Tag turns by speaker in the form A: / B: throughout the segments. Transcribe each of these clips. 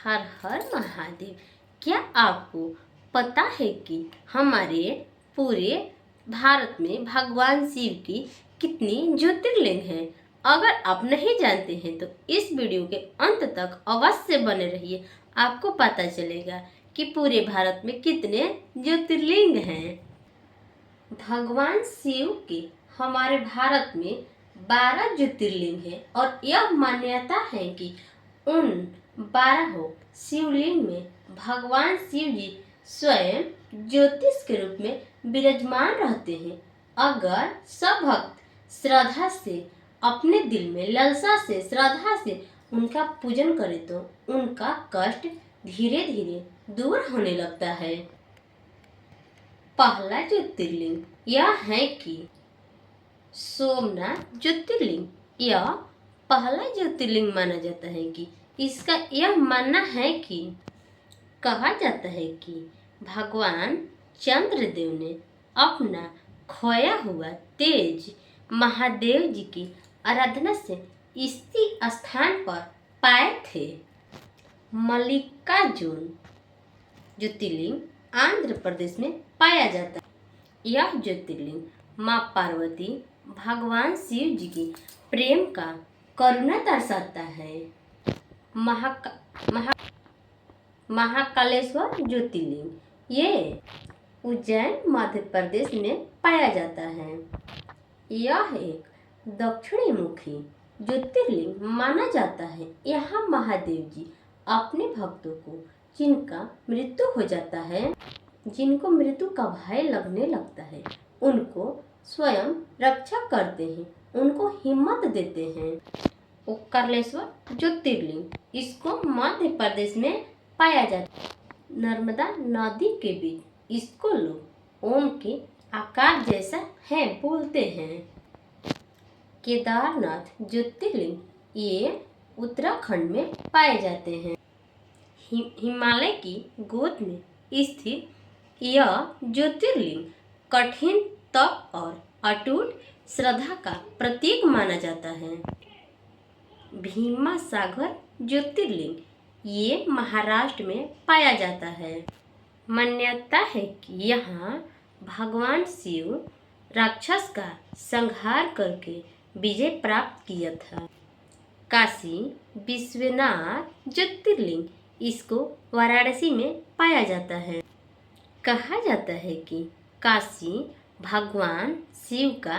A: हर हर महादेव। क्या आपको पता है कि हमारे पूरे भारत में भगवान शिव की कितनी ज्योतिर्लिंग हैं? अगर आप नहीं जानते हैं तो इस वीडियो के अंत तक अवश्य बने रहिए। आपको पता चलेगा कि पूरे भारत में कितने ज्योतिर्लिंग हैं। भगवान शिव के हमारे भारत में 12 ज्योतिर्लिंग हैं और यह मान्यता है कि उन 12 शिवलिंग में भगवान शिव जी स्वयं ज्योतिष के रूप में विराजमान रहते हैं। अगर सब भक्त श्रद्धा से अपने दिल में लालसा से श्रद्धा से उनका पूजन करें तो उनका कष्ट धीरे धीरे दूर होने लगता है। पहला ज्योतिर्लिंग यह है कि सोमनाथ ज्योतिर्लिंग। यह पहला ज्योतिर्लिंग माना जाता है कि इसका यह मानना है कि कहा जाता है कि भगवान चंद्रदेव ने अपना खोया हुआ तेज महादेव जी की आराधना से इसी स्थान पर पाए थे। मल्लिकार्जुन ज्योतिर्लिंग आंध्र प्रदेश में पाया जाता है। यह ज्योतिर्लिंग माँ पार्वती भगवान शिव जी की प्रेम का करुणा दर्शाता है। महाकालेश्वर ज्योतिर्लिंग ये उज्जैन मध्य प्रदेश में पाया जाता है। यह एक दक्षिणी मुखी ज्योतिर्लिंग माना जाता है। यहाँ महादेव जी अपने भक्तों को जिनका मृत्यु हो जाता है, जिनको मृत्यु का भय लगने लगता है, उनको स्वयं रक्षा करते हैं, उनको हिम्मत देते हैं। ओंकारेश्वर ज्योतिर्लिंग इसको मध्य प्रदेश में पाया जाता है। नर्मदा नदी के बीच इसको लोग ओम के आकार जैसा है बोलते हैं। केदारनाथ ज्योतिर्लिंग ये उत्तराखंड में पाए जाते हैं। हिमालय की गोद में स्थित यह ज्योतिर्लिंग कठिन तप और अटूट श्रद्धा का प्रतीक माना जाता है। भीमा सागर ज्योतिर्लिंग ये महाराष्ट्र में पाया जाता है। मान्यता है कि यहाँ भगवान शिव राक्षस का संहार करके विजय प्राप्त किया था। काशी विश्वनाथ ज्योतिर्लिंग इसको वाराणसी में पाया जाता है। कहा जाता है कि काशी भगवान शिव का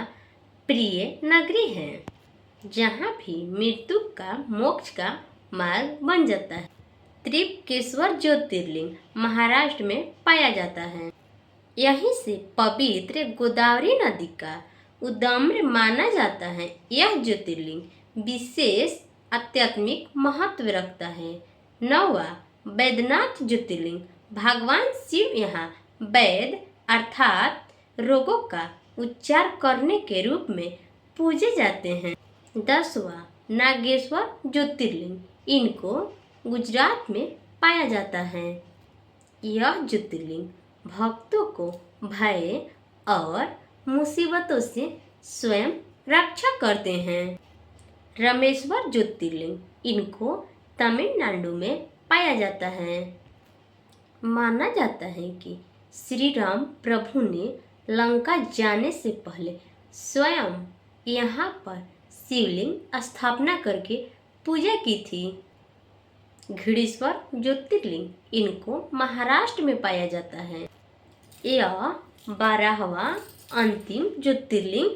A: प्रिय नगरी है, जहाँ भी मृत्यु का मोक्ष का मार्ग बन जाता है। त्रिपुकेश्वर ज्योतिर्लिंग महाराष्ट्र में पाया जाता है। यहीं से पवित्र गोदावरी नदी का उद्गम माना जाता है। यह ज्योतिर्लिंग विशेष आध्यात्मिक महत्व रखता है। 9वां वैद्यनाथ ज्योतिर्लिंग भगवान शिव यहाँ वैद्य अर्थात रोगों का उपचार करने के रूप में पूजे जाते हैं। 10वां नागेश्वर ज्योतिर्लिंग इनको गुजरात में पाया जाता है। यह ज्योतिर्लिंग भक्तों को भय और मुसीबतों से स्वयं रक्षा करते हैं। रामेश्वर ज्योतिर्लिंग इनको तमिलनाडु में पाया जाता है। माना जाता है कि श्री राम प्रभु ने लंका जाने से पहले स्वयं यहाँ पर शिवलिंग स्थापना करके पूजा की थी। घृडेश्वर ज्योतिर्लिंग इनको महाराष्ट्र में पाया जाता है। यह 12वां अंतिम ज्योतिर्लिंग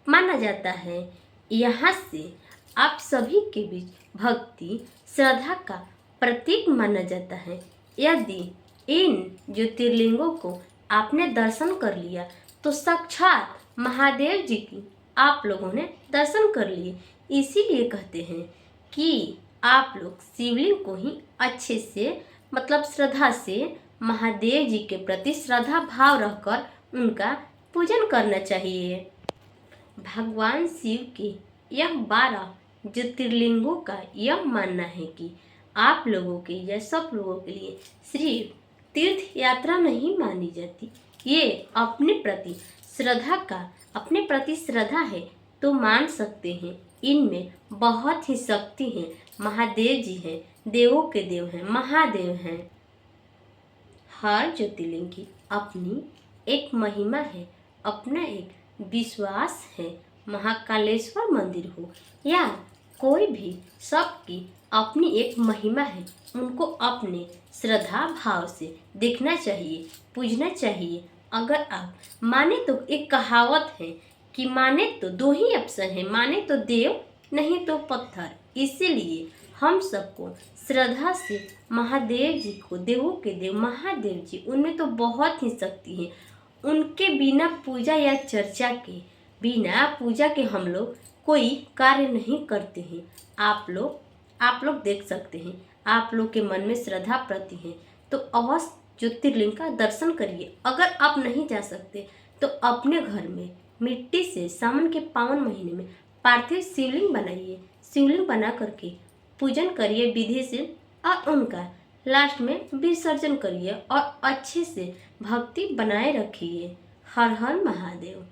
A: माना जाता है। यहाँ से आप सभी के बीच भक्ति श्रद्धा का प्रतीक माना जाता है। यदि इन ज्योतिर्लिंगों को आपने दर्शन कर लिया तो साक्षात महादेव जी की आप लोगों ने दर्शन कर लिए। इसीलिए कहते हैं कि आप लोग शिवलिंग को ही अच्छे से मतलब श्रद्धा से महादेव जी के प्रति श्रद्धा भाव रखकर उनका पूजन करना चाहिए। भगवान शिव के यह 12 ज्योतिर्लिंगों का यह मानना है कि आप लोगों के या सब लोगों के लिए सिर्फ तीर्थ यात्रा नहीं मानी जाती, ये अपने प्रति श्रद्धा है तो मान सकते हैं। इनमें बहुत ही शक्ति है। महादेव जी हैं, देवों के देव हैं, महादेव हैं। हर ज्योतिर्लिंग की अपनी एक महिमा है, अपना एक विश्वास है। महाकालेश्वर मंदिर हो या कोई भी, सबकी अपनी एक महिमा है। उनको अपने श्रद्धा भाव से देखना चाहिए, पूजना चाहिए। अगर आप माने तो एक कहावत है कि माने तो दो ही ऑप्शन है, माने तो देव नहीं तो पत्थर। इसीलिए हम सबको श्रद्धा से महादेव जी को, देवों के देव महादेव जी, उनमें तो बहुत ही शक्ति है। उनके बिना पूजा या चर्चा के, बिना पूजा के हम लोग कोई कार्य नहीं करते हैं। आप लोग देख सकते हैं, आप लोग के मन में श्रद्धा प्रति है तो अवश्य ज्योतिर्लिंग का दर्शन करिए। अगर आप नहीं जा सकते तो अपने घर में मिट्टी से सावन के पावन महीने में पार्थिव शिवलिंग बनाइए। शिवलिंग बना करके पूजन करिए विधि से और उनका लास्ट में विसर्जन करिए और अच्छे से भक्ति बनाए रखिए। हर हर महादेव।